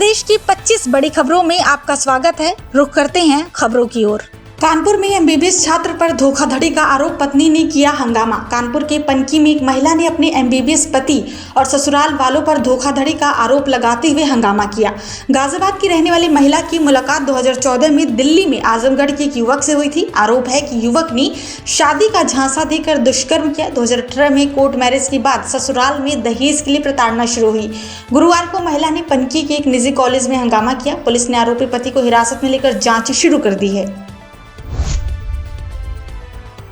प्रदेश की 25 बड़ी खबरों में आपका स्वागत है। रुख करते हैं खबरों की ओर। कानपुर में एमबीबीएस छात्र पर धोखाधड़ी का आरोप, पत्नी ने किया हंगामा। कानपुर के पनकी में एक महिला ने अपने एमबीबीएस पति और ससुराल वालों पर धोखाधड़ी का आरोप लगाते हुए हंगामा किया। गाजियाबाद की रहने वाली महिला की मुलाकात 2014 में दिल्ली में आजमगढ़ के एक युवक से हुई थी। आरोप है कि युवक ने शादी का झांसा देकर दुष्कर्म किया। 2018 में कोर्ट मैरिज के बाद ससुराल में दहेज के लिए प्रताड़ना शुरू हुई। गुरुवार को महिला ने पनकी के एक निजी कॉलेज में हंगामा किया। पुलिस ने आरोपी पति को हिरासत में लेकर जांच शुरू कर दी है।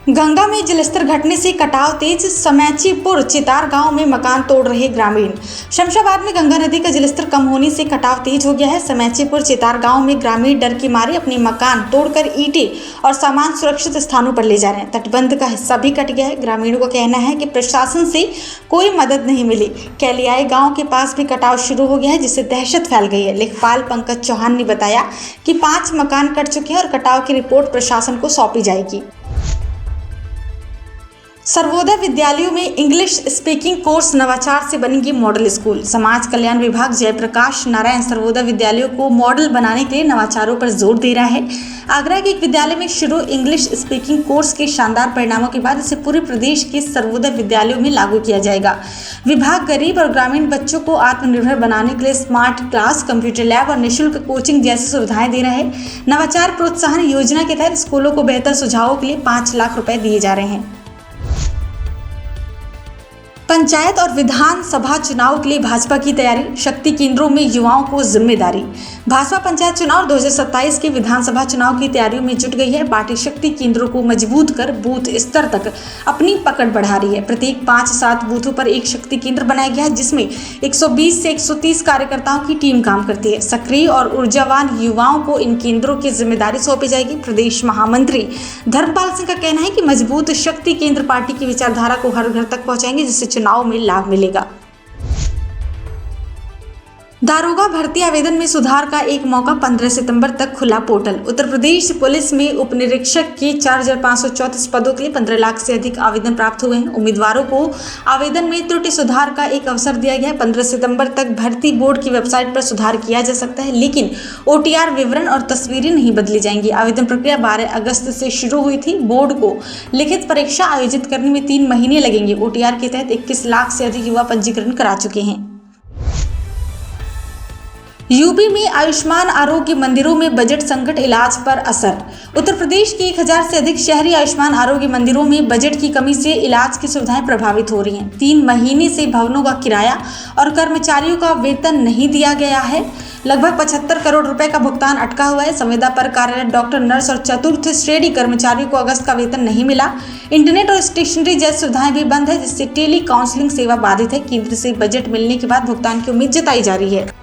गंगा में जलस्तर घटने से कटाव तेज, समैचीपुर चितार गांव में मकान तोड़ रहे ग्रामीण। शमशाबाद में गंगा नदी का जलस्तर कम होने से कटाव तेज हो गया है। समैचीपुर चितार गांव में ग्रामीण डर के मारे अपने मकान तोड़कर ईंटें और सामान सुरक्षित स्थानों पर ले जा रहे हैं। तटबंध का हिस्सा भी कट गया है। ग्रामीणों का कहना है कि प्रशासन से कोई मदद नहीं मिली। कैलियाई गाँव के पास भी कटाव शुरू हो गया है, जिससे दहशत फैल गई है। लेखपाल पंकज चौहान ने बताया कि 5 मकान कट चुके हैं और कटाव की रिपोर्ट प्रशासन को सौंपी जाएगी। सर्वोदय विद्यालयों में इंग्लिश स्पीकिंग कोर्स, नवाचार से बनेंगी मॉडल स्कूल। समाज कल्याण विभाग जयप्रकाश नारायण सर्वोदय विद्यालयों को मॉडल बनाने के लिए नवाचारों पर जोर दे रहा है। आगरा के एक विद्यालय में शुरू इंग्लिश स्पीकिंग कोर्स के शानदार परिणामों के बाद इसे पूरे प्रदेश के सर्वोदय विद्यालयों में लागू किया जाएगा। विभाग गरीब और ग्रामीण बच्चों को आत्मनिर्भर बनाने के लिए स्मार्ट क्लास, कंप्यूटर लैब और निःशुल्क कोचिंग जैसी सुविधाएं दे रहा है। नवाचार प्रोत्साहन योजना के तहत स्कूलों को बेहतर सुझावों के लिए 5 लाख रुपए दिए जा रहे हैं। पंचायत और विधानसभा चुनाव के लिए भाजपा की तैयारी, शक्ति केंद्रों में युवाओं को जिम्मेदारी। भाजपा पंचायत चुनाव 2027 के विधानसभा चुनाव की तैयारियों में जुट गई है। पार्टी शक्ति केंद्रों को मजबूत कर बूथ स्तर तक अपनी पकड़ बढ़ा रही है। प्रत्येक 5-7 बूथों पर एक शक्ति केंद्र बनाया गया है, जिसमें 120 से 130 कार्यकर्ताओं की टीम काम करती है। सक्रिय और ऊर्जावान युवाओं को इन केंद्रों की जिम्मेदारी सौंपी जाएगी। प्रदेश महामंत्री धर्मपाल सिंह का कहना है कि मजबूत शक्ति केंद्र पार्टी की विचारधारा को हर घर तक पहुंचाएंगे, जिससे चुनाव में लाभ मिलेगा। दारोगा भर्ती आवेदन में सुधार का एक मौका, 15 सितंबर तक खुला पोर्टल। उत्तर प्रदेश पुलिस में उप निरीक्षक के 4534 पदों के लिए 15 लाख से अधिक आवेदन प्राप्त हुए हैं। उम्मीदवारों को आवेदन में त्रुटि सुधार का एक अवसर दिया गया है। 15 सितंबर तक भर्ती बोर्ड की वेबसाइट पर सुधार किया जा सकता है, लेकिन OTR विवरण और तस्वीरें नहीं बदली जाएंगी। आवेदन प्रक्रिया 12 अगस्त से शुरू हुई थी। बोर्ड को लिखित परीक्षा आयोजित करने में 3 महीने लगेंगे। OTR के तहत 21 लाख से अधिक युवा पंजीकरण करा चुके हैं। यूपी में आयुष्मान आरोग्य मंदिरों में बजट संकट, इलाज पर असर। उत्तर प्रदेश के 1000 से अधिक शहरी आयुष्मान आरोग्य मंदिरों में बजट की कमी से इलाज की सुविधाएं प्रभावित हो रही हैं। 3 महीने से भवनों का किराया और कर्मचारियों का वेतन नहीं दिया गया है। लगभग 75 करोड़ रुपए का भुगतान अटका हुआ है। संविदा पर कार्यरत डॉक्टर, नर्स और चतुर्थ श्रेणी कर्मचारियों को अगस्त का वेतन नहीं मिला। इंटरनेट और स्टेशनरी जैसी सुविधाएं भी बंद है, जिससे टेली काउंसलिंग सेवा बाधित है। केंद्र से बजट मिलने के बाद भुगतान की उम्मीद जताई जा रही है।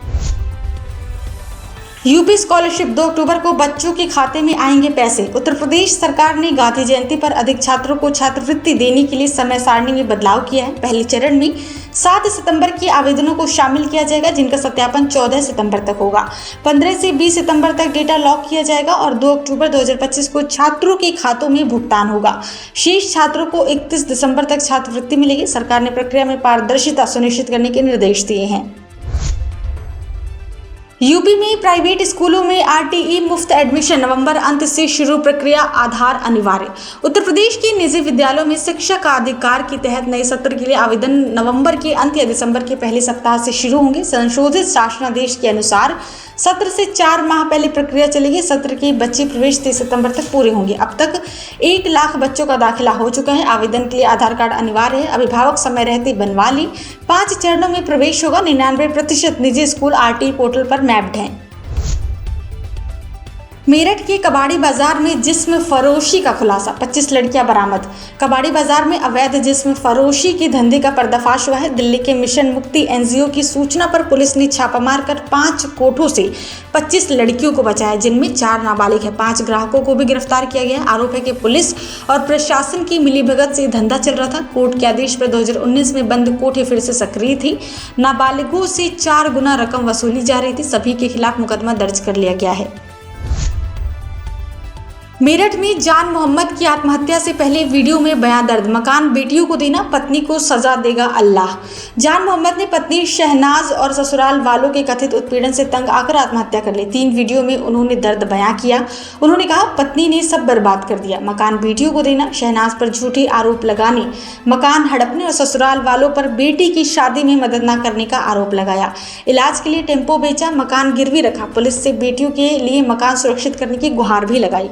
यूपी स्कॉलरशिप, 2 अक्टूबर को बच्चों के खाते में आएंगे पैसे। उत्तर प्रदेश सरकार ने गांधी जयंती पर अधिक छात्रों को छात्रवृत्ति देने के लिए समय सारणी में बदलाव किया है। पहले चरण में 7 सितंबर के आवेदनों को शामिल किया जाएगा, जिनका सत्यापन 14 सितंबर तक होगा। 15 से 20 सितंबर तक डेटा लॉक किया जाएगा और 2 अक्टूबर 2025 को छात्रों के खातों में भुगतान होगा। शेष छात्रों को 31 दिसंबर तक छात्रवृत्ति मिलेगी। सरकार ने प्रक्रिया में पारदर्शिता सुनिश्चित करने के निर्देश दिए हैं। यूपी में प्राइवेट स्कूलों में RTE मुफ्त एडमिशन, नवंबर अंत से शुरू प्रक्रिया, आधार अनिवार्य। उत्तर प्रदेश के निजी विद्यालयों में शिक्षा का अधिकार के तहत नए सत्र के लिए आवेदन नवंबर के अंत या दिसंबर के पहले सप्ताह से शुरू होंगे। संशोधित शासनादेश के अनुसार सत्र से 4 माह पहले प्रक्रिया चलेगी। सत्र के बच्चे प्रवेश 30 सितंबर तक पूरे होंगे। अब तक 1 लाख बच्चों का दाखिला हो चुका है। आवेदन के लिए आधार कार्ड अनिवार्य है। अभिभावक समय रहते बनवा लें। 5 चरणों में प्रवेश होगा। 99% निजी स्कूल RTE पोर्टल पर मैप्ड हैं। मेरठ के कबाड़ी बाजार में जिस्म फरोशी का खुलासा, 25 लड़कियां बरामद। कबाड़ी बाजार में अवैध जिस्म फरोशी के धंधे का पर्दाफाश हुआ है। दिल्ली के मिशन मुक्ति NGO की सूचना पर पुलिस ने छापा कर 5 कोठों से 25 लड़कियों को बचाया, जिनमें 4 नाबालिग है। 5 ग्राहकों को भी गिरफ्तार किया गया। आरोप है कि पुलिस और प्रशासन की मिलीभगत से धंधा चल रहा था। कोर्ट के आदेश पर 2019 में बंद कोठे फिर से सक्रिय थी। नाबालिगों से 4 गुना रकम वसूली जा रही थी। सभी के खिलाफ मुकदमा दर्ज कर लिया गया है। मेरठ में जान मोहम्मद की आत्महत्या से पहले वीडियो में बयां दर्द, मकान बेटियों को देना, पत्नी को सजा देगा अल्लाह। जान मोहम्मद ने पत्नी शहनाज और ससुराल वालों के कथित उत्पीड़न से तंग आकर आत्महत्या कर ली। 3 वीडियो में उन्होंने दर्द बयां किया। उन्होंने कहा, पत्नी ने सब बर्बाद कर दिया, मकान बेटियों को देना, शहनाज पर झूठे आरोप लगाने, मकान हड़पने और ससुराल वालों पर बेटी की शादी में मदद न करने का आरोप लगाया। इलाज के लिए टेम्पो बेचा, मकान गिरवी रखा, पुलिस से बेटियों के लिए मकान सुरक्षित करने की गुहार भी लगाई।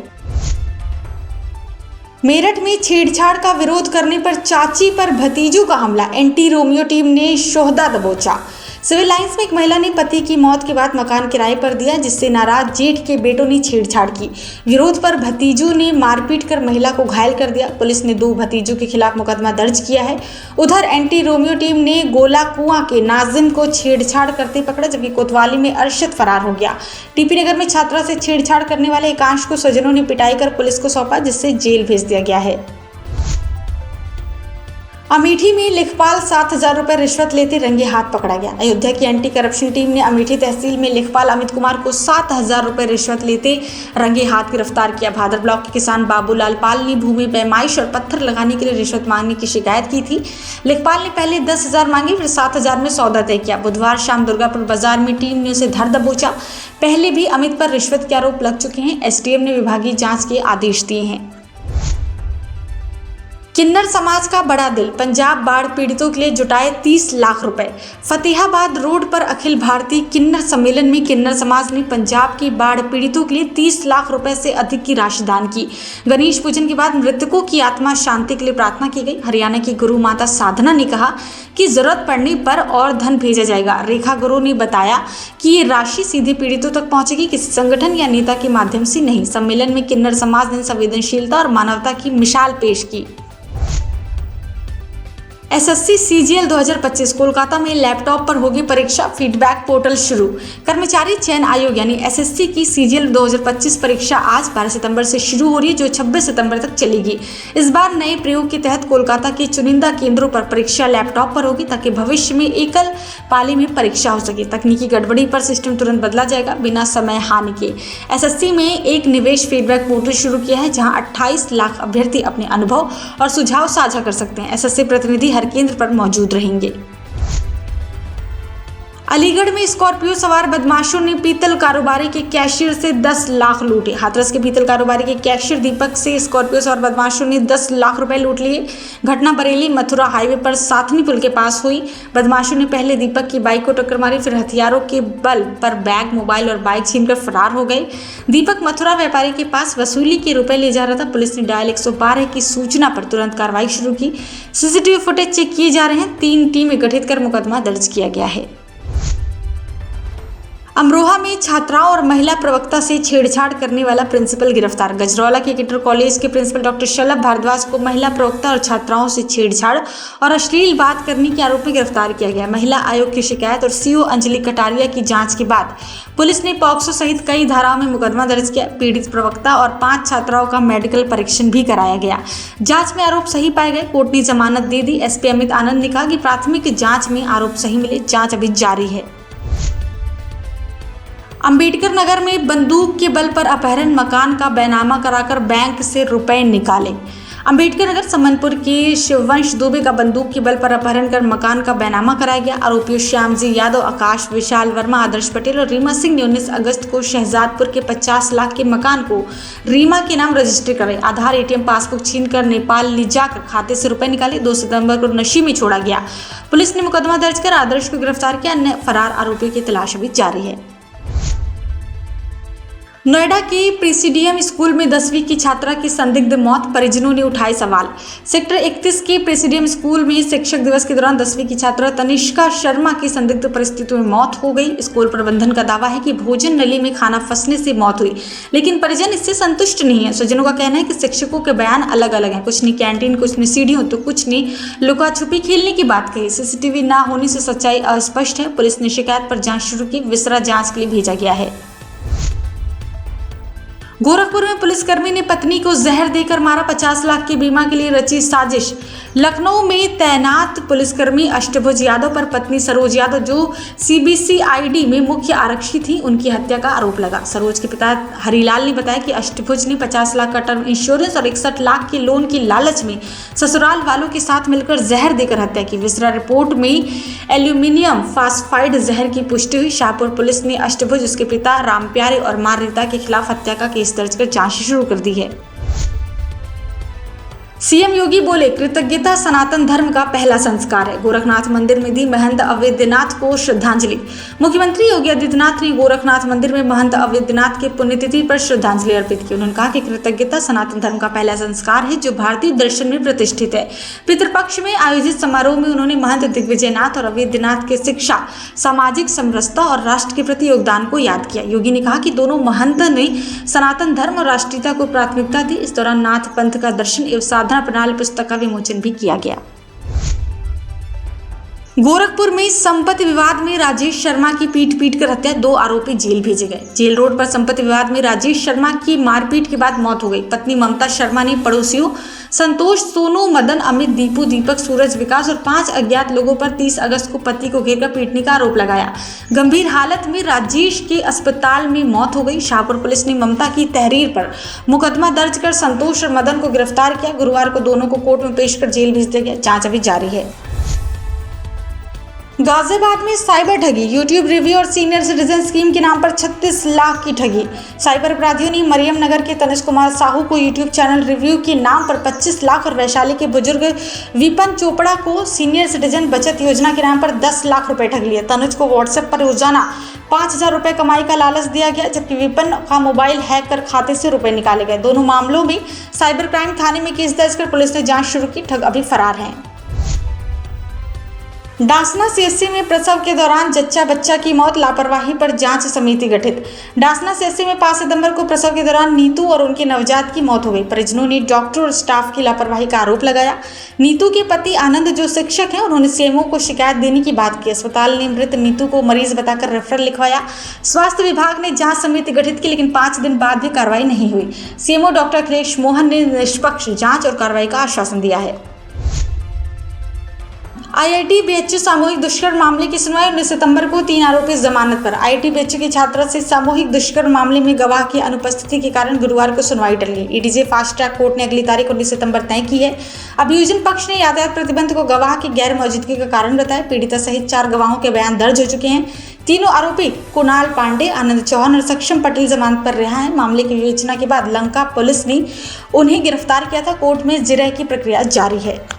मेरठ में छेड़छाड़ का विरोध करने पर चाची पर भतीजों का हमला, एंटी रोमियो टीम ने शोहदा दबोचा। सिविल लाइंस में एक महिला ने पति की मौत के बाद मकान किराए पर दिया, जिससे नाराज जेठ के बेटों ने छेड़छाड़ की। विरोध पर भतीजों ने मारपीट कर महिला को घायल कर दिया। पुलिस ने 2 भतीजों के खिलाफ मुकदमा दर्ज किया है। उधर एंटी रोमियो टीम ने गोला कुआं के नाजिम को छेड़छाड़ करते पकड़ा, जबकि कोतवाली में अरशद फरार हो गया। टीपी नगर में छात्रा से छेड़छाड़ करने वाले एकांश को स्वजनों ने पिटाई कर पुलिस को सौंपा, जिससे जेल भेज दिया गया है। अमेठी में लेखपाल 7,000 रुपए रिश्वत लेते रंगे हाथ पकड़ा गया। अयोध्या की एंटी करप्शन टीम ने अमेठी तहसील में लेखपाल अमित कुमार को 7,000 रुपए रिश्वत लेते रंगे हाथ गिरफ्तार किया। भादर ब्लॉक के किसान बाबूलाल पाल ने भूमि पैमाइश और पत्थर लगाने के लिए रिश्वत मांगने की शिकायत की थी। लेखपाल ने पहले 10,000 मांगी, फिर 7,000 में सौदा तय किया। बुधवार शाम दुर्गापुर बाजार में टीम ने उसे धर दबोचा। पहले भी अमित पर रिश्वत के आरोप लग चुके हैं। एसडीएम ने विभागीय जांच के आदेश दिए हैं। किन्नर समाज का बड़ा दिल, पंजाब बाढ़ पीड़ितों के लिए जुटाए 30 लाख रुपए। फतेहाबाद रोड पर अखिल भारतीय किन्नर सम्मेलन में किन्नर समाज ने पंजाब की बाढ़ पीड़ितों के लिए 30 लाख रुपए से अधिक की राशि दान की। गणेश पूजन के बाद मृतकों की आत्मा शांति के लिए प्रार्थना की गई। हरियाणा की गुरु माता साधना ने कहा कि जरूरत पड़ने पर और धन भेजा जाएगा। रेखा गुरु ने बताया कि ये राशि सीधे पीड़ितों तक पहुंचेगी, किसी संगठन या नेता के माध्यम से नहीं। सम्मेलन में किन्नर समाज ने संवेदनशीलता और मानवता की मिसाल पेश की। एसएससी सीजीएल 2025 कोलकाता में लैपटॉप पर होगी परीक्षा, फीडबैक पोर्टल शुरू। कर्मचारी चयन आयोग यानी एसएससी की सीजीएल 2025 परीक्षा आज 12 सितंबर से शुरू हो रही है, जो 26 सितंबर तक चलेगी। इस बार नए प्रयोग के तहत कोलकाता के चुनिंदा केंद्रों पर परीक्षा लैपटॉप पर होगी, ताकि भविष्य में एकल पाली में परीक्षा हो सके। तकनीकी गड़बड़ी पर सिस्टम तुरंत बदला जाएगा, बिना समय हानि के। एसएससी में एक निवेश फीडबैक पोर्टल शुरू किया है, जहां 28 लाख अभ्यर्थी अपने अनुभव और सुझाव साझा कर सकते हैं। एसएससी प्रतिनिधि केंद्र पर मौजूद रहेंगे। अलीगढ़ में स्कॉर्पियो सवार बदमाशों ने पीतल कारोबारी के कैशियर से 10 लाख लूटे। हाथरस के पीतल कारोबारी के कैशियर दीपक से स्कॉर्पियो सवार बदमाशों ने 10 लाख रुपए लूट लिए। घटना बरेली मथुरा हाईवे पर साथनी पुल के पास हुई। बदमाशों ने पहले दीपक की बाइक को टक्कर मारी, फिर हथियारों के बल पर बैग, मोबाइल और बाइक छीनकर फरार हो गए। दीपक मथुरा व्यापारी के पास वसूली के रुपए ले जा रहा था। पुलिस ने डायल 112 की सूचना पर तुरंत कार्रवाई शुरू की। सीसीटीवी फुटेज चेक किए जा रहे हैं। 3 टीमें गठित कर मुकदमा दर्ज किया गया है। अमरोहा में छात्राओं और महिला प्रवक्ता से छेड़छाड़ करने वाला प्रिंसिपल गिरफ्तार। गजरौला के किटर कॉलेज के प्रिंसिपल डॉक्टर शलभ भारद्वाज को महिला प्रवक्ता और छात्राओं से छेड़छाड़ और अश्लील बात करने के आरोप में गिरफ्तार किया गया। महिला आयोग की शिकायत और सीओ अंजलि कटारिया की जांच के बाद पुलिस ने पॉक्सो सहित कई धाराओं में मुकदमा दर्ज किया। पीड़ित प्रवक्ता और 5 छात्राओं का मेडिकल परीक्षण भी कराया गया। जांच में आरोप सही पाए गए। कोर्ट ने जमानत दे दी। एसपी अमित आनंद ने कहा कि प्राथमिक जांच में आरोप सही मिले, जांच अभी जारी है। अंबेडकर नगर में बंदूक के बल पर अपहरण, मकान का बैनामा कराकर बैंक से रुपए निकाले। अंबेडकर नगर समनपुर के शिववंश दुबे का बंदूक के बल पर अपहरण कर मकान का बैनामा कराया गया। आरोपियों श्यामजी यादव, आकाश विशाल वर्मा, आदर्श पटेल और रीमा सिंह ने 19 अगस्त को शहजादपुर के 50 लाख के मकान को रीमा के नाम रजिस्टर कराए। आधार, एटीएम, पासबुक छीनकर नेपाल ले जाकर खाते से रुपए निकाले। 2 सितंबर को नशे में छोड़ा गया। पुलिस ने मुकदमा दर्ज कर आदर्श को गिरफ्तार किया। अन्य फरार आरोपियों की तलाश अभी जारी है। नोएडा के प्रेसिडियम स्कूल में 10वीं की छात्रा की संदिग्ध मौत, परिजनों ने उठाए सवाल। सेक्टर 31 के प्रेसिडियम स्कूल में शिक्षक दिवस के दौरान 10वीं की छात्रा तनिष्का शर्मा की संदिग्ध परिस्थितियों में मौत हो गई। स्कूल प्रबंधन का दावा है कि भोजन नली में खाना फंसने से मौत हुई, लेकिन परिजन इससे संतुष्ट नहीं है। स्वजनों का कहना है कि शिक्षकों के बयान अलग अलग हैं। कुछ ने कैंटीन, कुछ ने सीढ़ियों, तो कुछ ने लुका छुपी खेलने की बात कही। सीसीटीवी न होने से सच्चाई अस्पष्ट है। पुलिस ने शिकायत पर जांच शुरू की। विसरा जांच के लिए भेजा गया है। गोरखपुर में पुलिसकर्मी ने पत्नी को जहर देकर मारा, 50 लाख के बीमा के लिए रची साजिश। लखनऊ में तैनात पुलिसकर्मी अष्टभुज यादव पर पत्नी सरोज यादव, जो सीबीसीआईडी में मुख्य आरक्षी थी, उनकी हत्या का आरोप लगा। सरोज के पिता हरिलाल ने बताया कि अष्टभुज ने 50 लाख का टर्म इंश्योरेंस और 61 लाख के लोन की लालच में ससुराल वालों के साथ मिलकर जहर देकर हत्या की। विसरा रिपोर्ट में एल्यूमिनियम फास्फाइड जहर की पुष्टि हुई। शाहपुर पुलिस ने अष्टभुज, उसके पिता रामप्यारे और मां रीता के खिलाफ हत्या का केस दर्ज कर जांच शुरू कर दी है। सीएम योगी बोले, कृतज्ञता सनातन धर्म का पहला संस्कार है। गोरखनाथ मंदिर में दी महंत अवैधनाथ को श्रद्धांजलि। मुख्यमंत्री योगी आदित्यनाथ ने गोरखनाथ मंदिर में महंत अवैधनाथ के पुण्यतिथि पर श्रद्धांजलि अर्पित की। उन्होंने कहा कि कृतज्ञता सनातन धर्म का पहला संस्कार है, जो भारतीय दर्शन में प्रतिष्ठित है। पितृपक्ष में आयोजित समारोह में उन्होंने महंत दिग्विजयनाथ और अवैधनाथ के शिक्षा, सामाजिक समरसता और राष्ट्र के प्रति योगदान को याद किया। योगी ने कहा कि दोनों महंत ने सनातन धर्म और राष्ट्रीयता को प्राथमिकता दी। इस दौरान नाथ पंथ का दर्शन एवं साधना प्रणाली पुस्तक का विमोचन भी किया गया। गोरखपुर में संपत्ति विवाद में राजेश शर्मा की पीट कर हत्या, 2 आरोपी जेल भेजे गए। जेल रोड पर संपत्ति विवाद में राजेश शर्मा की मारपीट के बाद मौत हो गई। पत्नी ममता शर्मा ने पड़ोसियों संतोष, सोनू, मदन, अमित, दीपू, दीपक, सूरज, विकास और 5 अज्ञात लोगों पर 30 अगस्त को पति को घेरकर पीटने का आरोप लगाया। गंभीर हालत में राजेश की अस्पताल में मौत हो गई। शाहपुर पुलिस ने ममता की तहरीर पर मुकदमा दर्ज कर संतोष और मदन को गिरफ्तार किया। गुरुवार को दोनों को कोर्ट में पेश कर जेल भेज दिया गया। जांच अभी जारी है। गाजियाबाद में साइबर ठगी, यूट्यूब रिव्यू और सीनियर सिटीजन स्कीम के नाम पर 36 लाख की ठगी। साइबर अपराधियों ने मरियम नगर के तनुज कुमार साहू को यूट्यूब चैनल रिव्यू के नाम पर 25 लाख और वैशाली के बुजुर्ग विपन चोपड़ा को सीनियर सिटीजन बचत योजना के नाम पर 10 लाख रुपए ठग लिए। तनुज को व्हाट्सएप पर रोजाना 5,000 रुपए कमाई का लालच दिया गया, जबकि विपन का मोबाइल हैक कर खाते से रुपए निकाले गए। दोनों मामलों में साइबर क्राइम थाने में केस दर्ज कर पुलिस ने जांच शुरू की। ठग अभी फरार हैं। डासना सीएचसी में प्रसव के दौरान जच्चा बच्चा की मौत, लापरवाही पर जांच समिति गठित। डासना सीएचसी में 5 सितंबर को प्रसव के दौरान नीतू और उनके नवजात की मौत हो गई। परिजनों ने डॉक्टर और स्टाफ की लापरवाही का आरोप लगाया। नीतू के पति आनंद, जो शिक्षक हैं, उन्होंने सीएमओ को शिकायत देने की बात की। अस्पताल ने मृत नीतू को मरीज बताकर रेफरल लिखवाया। स्वास्थ्य विभाग ने जांच समिति गठित की, लेकिन 5 दिन बाद भी कार्रवाई नहीं हुई। सीएमओ डॉक्टर अखिलेश मोहन ने निष्पक्ष जांच और कार्रवाई का आश्वासन दिया है। आईआईटी बीएचयू सामूहिक दुष्कर्म मामले की सुनवाई 19 सितंबर को 3 आरोपी जमानत पर। आईआईटी बीएचयू की छात्रा से सामूहिक दुष्कर्म मामले में गवाह की अनुपस्थिति के कारण गुरुवार को सुनवाई टल गई। ईडीजे फास्ट ट्रैक कोर्ट ने अगली तारीख 19 सितंबर तय की है। अभियोजन पक्ष ने यातायात प्रतिबंध को गवाह की गैर मौजूदगी का कारण बताया। पीड़िता सहित 4 गवाहों के बयान दर्ज हो चुके हैं। तीनों आरोपी कुणाल पांडे, आनंद चौहान और सक्षम पटेल जमानत पर रिहा हैं। मामले की विवेचना के बाद लंका पुलिस ने उन्हें गिरफ्तार किया था। कोर्ट में जिरह की प्रक्रिया जारी है।